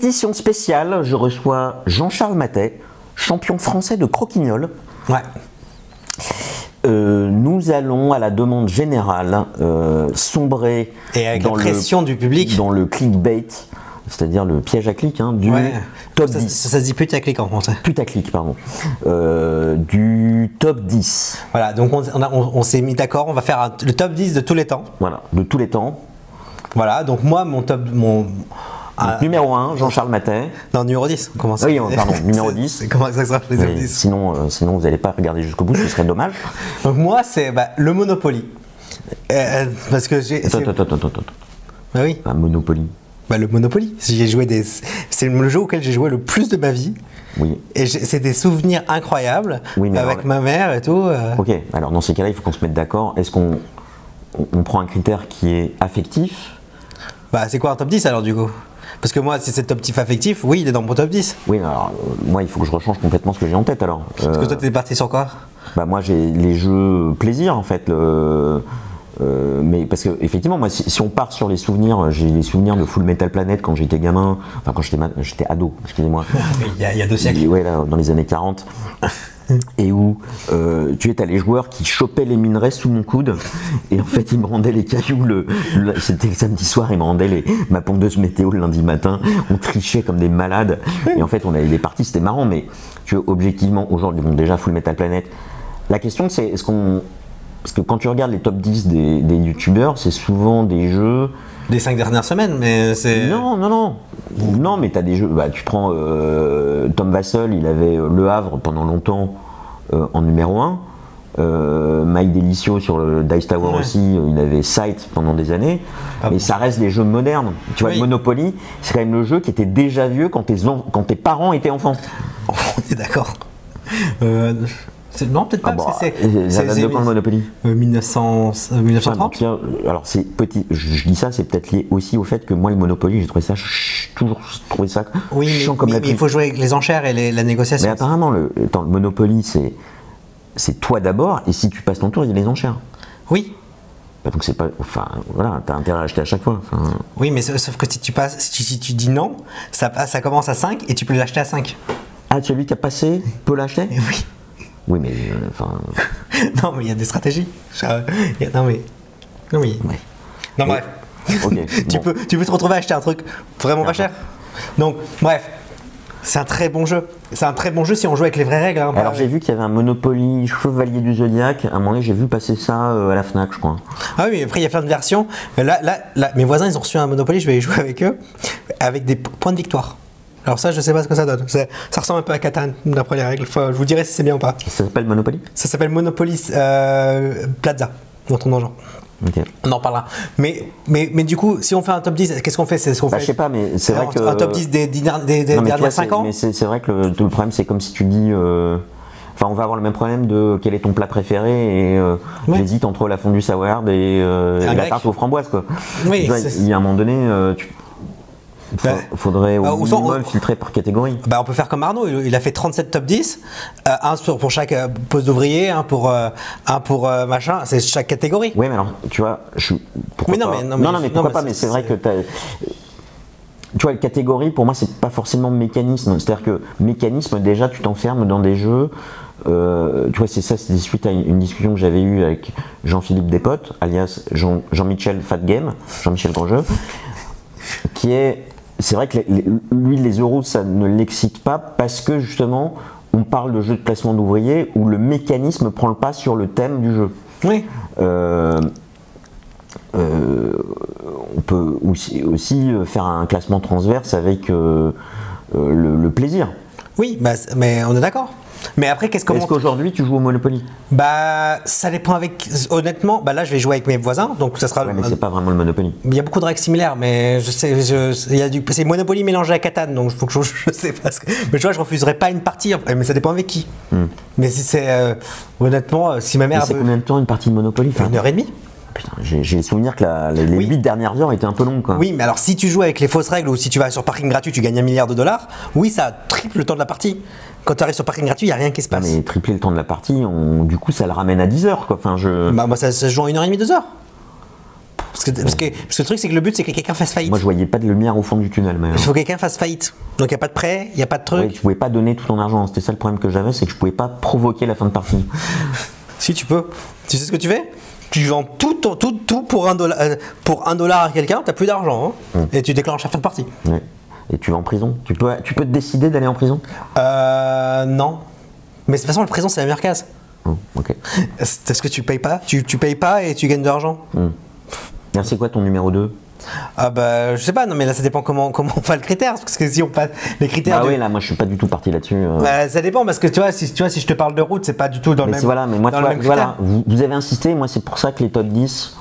édition spéciale, je reçois Jean-Charles Matet, champion français de croquignole. Ouais. Nous allons, à la demande générale, sombrer et avec la pression du public dans le clickbait, c'est-à-dire le piège à clic du top 10. Ça se dit putaclic en français. Putaclic, pardon. Du top 10. Voilà, donc on s'est mis d'accord, on va faire le top 10 de tous les temps. Voilà, de tous les temps. Voilà, donc moi, mon top... numéro 1, Jean-Charles Matet. Non, numéro 10, comment ça? Oui, pardon, numéro 10. Comment ça sera les top 10? Sinon, vous n'allez pas regarder jusqu'au bout, ce serait dommage. Donc moi, c'est le Monopoly. Parce que j'ai... Attends. Bah oui. Monopoly. Le Monopoly. C'est le jeu auquel j'ai joué le plus de ma vie. Oui. Et c'est des souvenirs incroyables avec ma mère et tout. Ok, alors dans ces cas-là, il faut qu'on se mette d'accord. Est-ce qu'on prend un critère qui est affectif? C'est quoi un top 10 alors du coup? Parce que moi, si c'est top 10 affectif, oui, il est dans mon top 10. Oui, alors moi, il faut que je rechange complètement ce que j'ai en tête alors. Parce que toi, t'es parti sur quoi? Moi, j'ai les jeux plaisir en fait. Mais parce que effectivement, moi, si on part sur les souvenirs, j'ai les souvenirs de Full Metal Planet quand j'étais gamin, enfin quand j'étais ado, excusez-moi. il y a 2 siècles. Ouais, là, dans les années 40. Et où as les joueurs qui chopaient les minerais sous mon coude et en fait ils me rendaient les cailloux c'était le samedi soir, ils me rendaient ma pondeuse météo le lundi matin, on trichait comme des malades et en fait on avait les parties, c'était marrant, mais tu vois, objectivement aujourd'hui, déjà Full Metal Planet, la question c'est parce que quand tu regardes les top 10 des youtubeurs, c'est souvent des jeux des 5 dernières semaines, mais c'est... Non, mais t'as des jeux, tu prends Tom Vassell, il avait Le Havre pendant longtemps en numéro 1, Mike Delicio sur le Dice Tower aussi, il avait Sight pendant des années, mais ça reste des jeux modernes. Tu vois, Monopoly, c'est quand même le jeu qui était déjà vieux quand tes parents étaient enfants. On est d'accord. Non, peut-être pas, parce que ça date de quand le Monopoly? 1930. Alors c'est petit, je dis ça, c'est peut-être lié aussi au fait que moi le Monopoly, j'ai trouvé ça toujours trouvé ça chiant comme la pluie. Mais il faut jouer avec les enchères et la négociation. Mais apparemment le Monopoly c'est toi d'abord, et si tu passes ton tour, il y a les enchères. Oui. Donc c'est pas, enfin voilà, t'as intérêt à acheter à chaque fois. Oui, mais sauf que si tu dis non, ça commence à 5 et tu peux l'acheter à 5. Ah, celui qui a passé peut l'acheter? Oui. Oui, mais non, mais il y a des stratégies. Non, mais. Oui. Ouais. Non, bref. Okay, tu peux te retrouver à acheter un truc vraiment pas cher. Donc, bref. C'est un très bon jeu. C'est un très bon jeu si on joue avec les vraies règles. Alors, j'ai vu qu'il y avait un Monopoly Chevalier du Zodiac. À un moment donné, j'ai vu passer ça à la Fnac, je crois. Ah oui, mais après, il y a plein de versions. Là, mes voisins, ils ont reçu un Monopoly. Je vais y jouer avec eux. Avec des points de victoire. Alors ça, je sais pas ce que ça donne. Ça ressemble un peu à Catan, d'après les règles. Je vous dirai si c'est bien ou pas. Ça s'appelle Monopoly? Ça s'appelle Monopoly Plaza, dans ton genre. Okay. On en parlera. Mais du coup, si on fait un top 10, qu'est-ce qu'on fait? C'est ce qu'on fait. Je sais pas, mais c'est vrai que... Un top 10 des dernières 5 ans? Mais c'est vrai que le problème, c'est comme si tu dis... Enfin, on va avoir le même problème de quel est ton plat préféré et j'hésite entre la fondue sourd et la tarte aux framboises, quoi. Oui, il y a un moment donné... faudrait au minimum filtrer par catégorie. On peut faire comme Arnaud, il a fait 37 top 10, un pour chaque poste d'ouvrier, un pour machin, c'est chaque catégorie. Oui, mais alors, tu vois, pourquoi pas? Non, mais pourquoi pas, mais c'est vrai que tu vois, catégorie, pour moi, c'est pas forcément mécanisme. C'est-à-dire que mécanisme, déjà, tu t'enfermes dans des jeux. Tu vois, c'est suite à une discussion que j'avais eue avec Jean-Philippe Despotes, alias Jean-Michel Fat Game, Jean-Michel Grosjeu, qui est... C'est vrai que lui, les euros, ça ne l'excite pas parce que justement, on parle de jeu de placement d'ouvriers où le mécanisme prend le pas sur le thème du jeu. Oui. On peut aussi faire un classement transverse avec le plaisir. Oui, mais on est d'accord. Mais après, est-ce qu'aujourd'hui tu joues au Monopoly? Ça dépend avec. Honnêtement, là je vais jouer avec mes voisins, donc ça sera. Ouais, mais c'est pas vraiment le Monopoly. Il y a beaucoup de règles similaires, mais je sais, c'est Monopoly mélangé à Catan, donc il faut que je sais pas. Mais tu vois, je refuserai pas une partie, mais ça dépend avec qui. Mais si c'est honnêtement, si ma mère. C'est combien de temps une partie de Monopoly? 1h30. Putain, j'ai le souvenir que les 8 dernières heures étaient un peu longues, quoi. Oui, mais alors si tu joues avec les fausses règles ou si tu vas sur parking gratuit, tu gagnes $1 milliard, oui, ça triple le temps de la partie. Quand tu arrives sur parking gratuit, il n'y a rien qui se passe. Mais tripler le temps de la partie, du coup, ça le ramène à 10 heures, quoi. Enfin, moi, ça se joue en 1h30, 2 heures. Parce que le truc, c'est que le but, c'est que quelqu'un fasse faillite. Moi, je voyais pas de lumière au fond du tunnel. Mais, il faut que quelqu'un fasse faillite. Donc, il n'y a pas de prêt, il n'y a pas de truc. Ouais, tu pouvais pas donner tout ton argent. C'était ça le problème que j'avais, c'est que je pouvais pas provoquer la fin de partie. Si, tu peux. Tu sais ce que tu fais? Tu vends tout pour $1 à quelqu'un, t'as plus d'argent. Hein, et tu déclenches la fin de partie. Ouais. Et tu vas en prison. Tu peux te décider d'aller en prison? Non. Mais de toute façon, la prison, c'est la meilleure case. Ok. Est-ce que tu payes pas? Tu payes pas et tu gagnes de l'argent. C'est quoi ton numéro 2? Ah bah je sais pas, non mais là ça dépend comment on fait le critère, parce que si on passe les critères. Ah oui, là moi je suis pas du tout parti là-dessus. Bah, ça dépend, parce que tu vois si je te parle de route, c'est pas du tout dans le même. Voilà, mais moi tu vois, voilà, vous avez insisté, moi c'est pour ça que les top 10,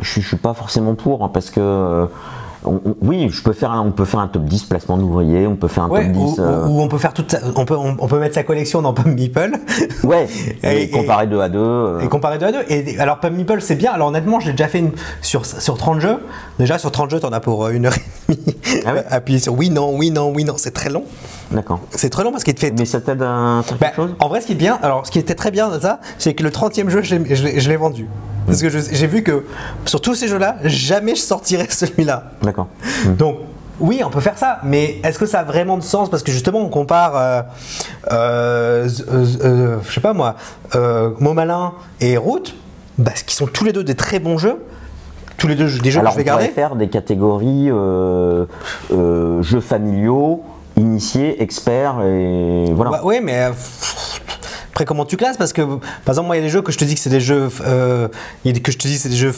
je suis pas forcément pour, hein, parce que oui, on peut faire un top 10 placement d'ouvriers, on peut faire un top 10. Ou on peut faire on peut mettre sa collection dans Pump Meeple. Ouais, et comparer 2 à 2. Et comparer 2 à 2. Et alors Pump Meeple c'est bien, alors honnêtement je l'ai déjà fait sur 30 jeux. Déjà sur 30 jeux t'en as pour 1h30. Ah ouais. Appuyer sur oui, non, c'est très long. D'accord. C'est très long parce qu'il te fait. Mais ça t'aide à faire quelque chose? En vrai, ce qui est bien, alors ce qui était très bien de ça, c'est que le 30e jeu, je l'ai vendu. Parce que j'ai vu que sur tous ces jeux-là, jamais je sortirais celui-là. D'accord. Donc, oui, on peut faire ça, mais est-ce que ça a vraiment de sens? Parce que justement, on compare, je sais pas moi, Momalin et Route, qui sont tous les deux des très bons jeux. Tous les deux des jeux que je vais garder. On pourrait faire des catégories jeux familiaux, initiés, experts, et voilà. Bah, oui, mais après comment tu classes? Parce que par exemple moi il y a des jeux que je te dis que c'est des jeux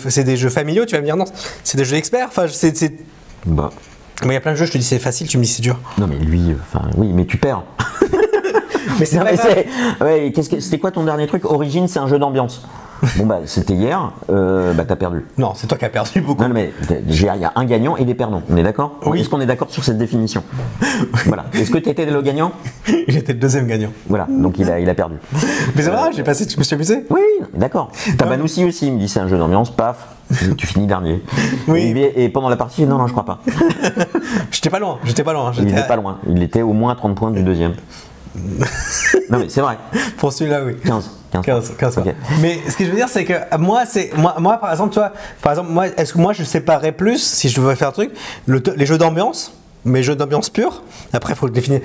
c'est des jeux familiaux, tu vas me dire non, c'est des jeux experts. Enfin Bah. Mais il y a plein de jeux, je te dis c'est facile, tu me dis c'est dur. Non mais lui, oui, mais tu perds. Mais c'est pas grave. Ouais, c'était quoi ton dernier truc? Origine, c'est un jeu d'ambiance. Bon c'était hier, t'as perdu. Non, c'est toi qui as perdu beaucoup. Non mais il y a un gagnant et des perdants, on est d'accord? Oui. Est-ce qu'on est d'accord sur cette définition? Voilà. Est-ce que tu étais le gagnant? J'étais le deuxième gagnant. Voilà, donc il a perdu. Mais c'est vrai, je me suis amusé. Oui, d'accord. Tabanoussi aussi, il me dit c'est un jeu d'ambiance, paf, tu finis dernier. Oui. Et pendant la partie, non, je crois pas. J'étais pas loin. Il était pas loin, il était au moins 30 points du deuxième. Non mais c'est vrai. Pour celui-là, oui. 15. Okay. Mais ce que je veux dire, c'est que moi par exemple, est-ce que moi je séparerais plus, si je devais faire un truc, les jeux d'ambiance, mes jeux d'ambiance purs. Après, il faut le définir.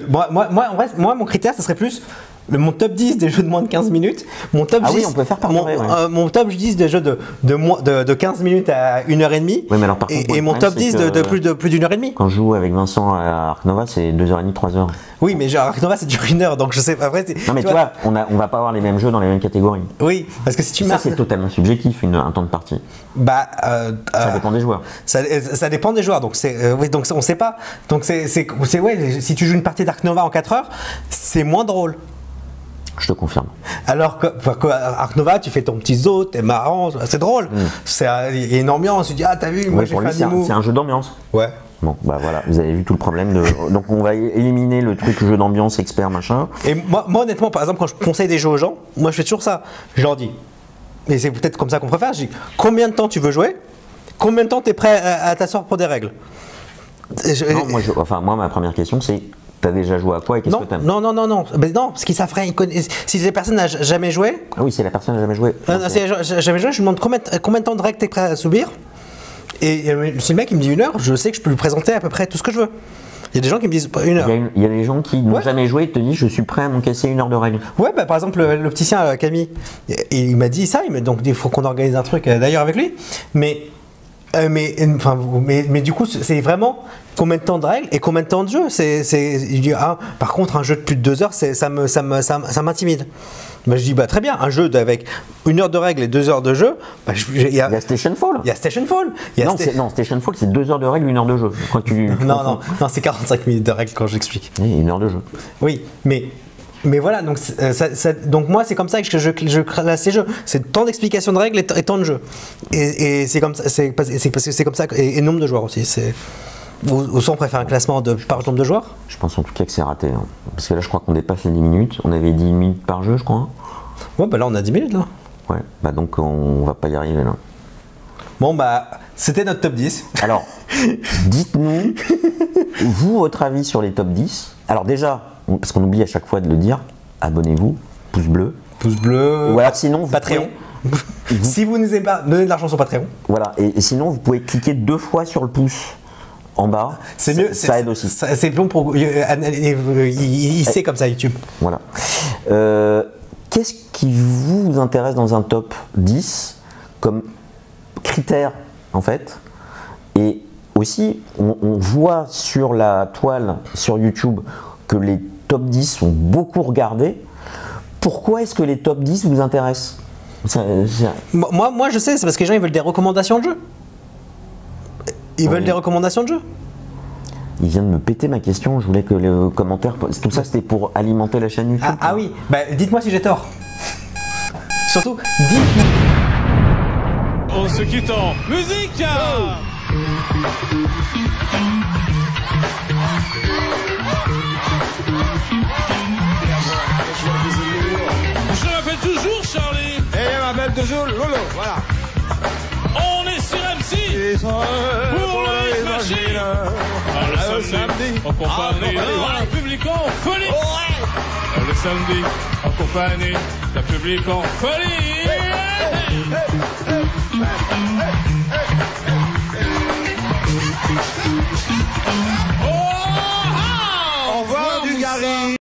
Moi, mon critère, ça serait plus mon top 10 des jeux de moins de 15 minutes. Mon top 10, oui, on peut faire par mon top 10 des jeux de 15 minutes à 1h30. Oui, mais alors, par contre, et mon top 10 de plus d'1h30. Quand je joue avec Vincent à Ark Nova, c'est 2h30, 3h. Oui, mais genre Ark Nova, c'est dure 1 heure, donc je sais pas. Après, non, mais tu vois, on va pas avoir les mêmes jeux dans les mêmes catégories. Oui, parce que si tu ça, c'est totalement subjectif, un temps de partie. Ça dépend des joueurs. Ça dépend des joueurs, donc donc on sait pas. Donc si tu joues une partie d'Ark Nova en 4 heures, c'est moins drôle. Je te confirme. Alors que Ark Nova, tu fais ton petit zoo, t'es marrant, c'est drôle. Il y a une ambiance, tu dis t'as vu, moi j'ai fait un move. C'est un jeu d'ambiance. Ouais. Bon, voilà, vous avez vu tout le problème. Donc on va éliminer le truc jeu d'ambiance, expert, machin. Et moi honnêtement, par exemple, quand je conseille des jeux aux gens, moi je fais toujours ça. Je leur dis, et c'est peut-être comme ça qu'on préfère, je dis combien de temps tu veux jouer, combien de temps tu es prêt à t'asseoir pour des règles. Moi ma première question c'est t'as déjà joué à quoi et qu'est-ce que t'aimes? Non, mais non, parce qu'ils savent rien. Si la personne n'a jamais joué. Ah oui, si la personne n'a jamais joué. Si elle n'a jamais joué, je lui demande combien de temps de règles t'es prêt à subir. Et si le mec il me dit 1 heure, je sais que je peux lui présenter à peu près tout ce que je veux. Il y a des gens qui me disent 1 heure. Il y a des gens qui n'ont jamais joué et te disent je suis prêt à m'encaisser 1 heure de règles. Ouais, par exemple l'opticien Camille, il m'a dit ça, donc il faut qu'on organise un truc d'ailleurs avec lui. Mais du coup, c'est vraiment combien de temps de règles et combien de temps de jeu. Par contre, un jeu de plus de 2 heures, ça m'intimide. Je dis très bien, un jeu avec 1 heure de règles et 2 heures de jeu. Il y a Station Fall. Non, Station Fall, c'est 2 heures de règles, 1 heure de jeu. Non, c'est 45 minutes de règles quand j'explique. Oui, 1 heure de jeu. Oui, mais voilà, donc moi c'est comme ça que je classe ces jeux. C'est temps d'explication de règles et temps de jeu. Et c'est comme ça, c'est comme ça, et nombre de joueurs aussi. Ou soit on préfère un classement par nombre de joueurs? Je pense en tout cas que c'est raté. Hein. Parce que là je crois qu'on dépasse les 10 minutes. On avait 10 minutes par jeu, je crois. Ouais, là on a 10 minutes là. Ouais, donc on va pas y arriver là. Bon c'était notre top 10. Alors, dites-nous, vous, votre avis sur les top 10. Alors déjà, parce qu'on oublie à chaque fois de le dire, abonnez-vous, pouce bleu. Pouce bleu. Ou alors sinon, Patreon. Si vous n'aimez pas, donnez de l'argent sur Patreon. Voilà, et sinon vous pouvez cliquer 2 fois sur le pouce en bas. C'est mieux, ça aide aussi. C'est bon pour. Il sait comme ça YouTube. Voilà. Qu'est-ce qui vous intéresse dans un top 10 comme critère en fait? Et aussi, on voit sur la toile sur YouTube que les top 10 sont beaucoup regardés. Pourquoi est-ce que les top 10 vous intéressent? Moi, je sais, c'est parce que les gens ils veulent des recommandations de jeux. Ils veulent des recommandations de jeux. Il vient de me péter ma question, je voulais que le commentaire. Tout ça c'était pour alimenter la chaîne YouTube. Ah oui, bah, dites-moi si j'ai tort. Surtout, dites-moi. On se quitte en musique. Je m'appelle toujours Charlie. Et je m'appelle toujours Lolo, voilà. On est sur MC pour le Machine. Le samedi, en compagnie d'un public en folie. Le samedi, en compagnie d'un public en folie. On voit du Gary.